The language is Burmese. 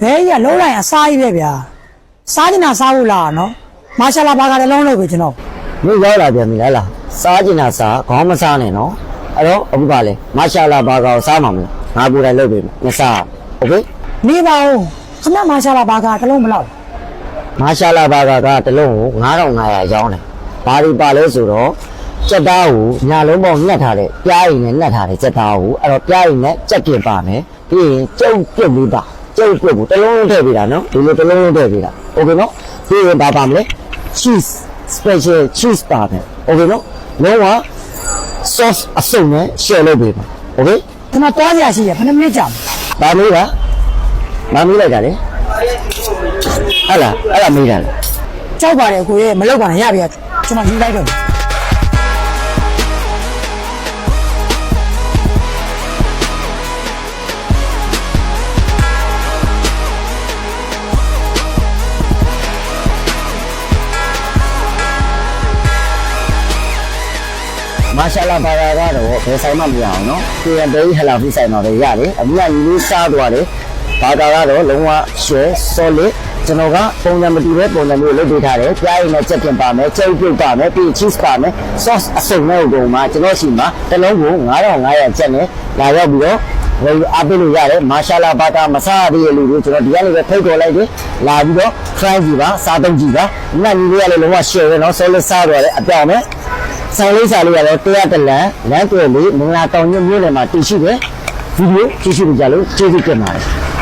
ဘဲကြီးကလုံးလိုက်အစားကြီးပဲဗျာစားကျင်တာစားဖို့လားနော်မာရှာလာဘာကလည်းလုံးလို့ပဲကျွန်တော် မင်းရောက်လာပြန်ပြီလားစားကျင်တာစားခေါင်းမစားနဲ့နော်အဲ့တော့အခုကလေမာရှာလာဘာကောစားမှာမလားငါကိုယ်တိုင်လုပ်ပေးမယ်မစားโอเค နေပါဦးခမမာရှာလာဘာကတစ်လုံးမလောက် မာရှာလာဘာကတစ်လုံးကို9500ရောင်းတယ်ဘာဒီပါလဲဆိုတော့စက်သားကိုညာလုံးပေါင်းနှက်ထားတဲ့ပြားရည်နဲ့နှက်ထားတဲ့စက်သားကိုအဲ့တော့ပြားရည်နဲ့ကြက်ကင်ပါမယ်ပြီးရင်ကျုပ်ပြုတ်ပြီးပါကျုပ်ပြုတ်ကိုတစ်လုံးလုံးထည့်ပေးတာနော်ဒီလိုတစ်လုံးလုံးထည့်ပေးတာโอเคနော်ပြီးရင်ဘာပါမလဲ cheese special cheese ပါမယ်โอเคနော်လုံးဝ sauce အစုံနဲ့ share လုပ်ပေးပါโอเค ကျွန်တော်တွားကြရရှိရဘယ်နှမိနစ်ကြာမလဲ ဒါမေးတာမမေးလိုက်တာလေဟဲ့လားအဲ့ဒါမေးတာလေ ကြောက်ပါတယ်ကိုရဲ့မလောက်ပါနဲ့ရပြီကျွန်တော်ယူလိုက်တော့မာရှာလာဘာသာကတော့ဘယ်ဆိုင်မှမရအောင်နော်။ KMB ဟလာဖီဆိုင်မှာပဲရတယ်။အမြတ်ကြီးလေးစားသွားတယ်။ဘာသာကတော့လုံးဝ share solid ကျွန်တော်ကပုံစံမတူတဲ့ပုံစံမျိုးလုပ်ပေးထားတယ်။ပြားရည်နဲ့ချက်ပြင်ပါမယ်၊ကျုပ်ပြုတ်ပါမယ်၊ပြီး cheese ပါမယ်။ sauce အစုံနဲ့ကုန်မှာကျွန်တော်ရှိမှာတစ်လုံးကို9500ကျပ်နဲ့လာရောက်ပြီးတော့ဝယ်အားပေးလို့ရတယ်။မာရှာလာဘာသာမစားရသေးတဲ့လူတွေကျွန်တော်ဒီကနေပဲဖိတ်ခေါ်လိုက်တယ်။လာပြီးတော့ try ကြည့်ပါစားသုံးကြည့်ပါ။အမြတ်ကြီးလေးကလည်းလုံးဝ share ပဲနော် solid စားသွားတယ်အပြောင်းနဲ့ဆိုင်လေးစားလေးကတော့တရားတလန်လမ်းတွေလေးမင်္ဂလာတောင်ညွန့်မြို့နယ်မှာတည်ရှိတယ်ဗီဒီယိုကြည့်ရှုကြလို့ကျေးဇူးတင်ပါတယ်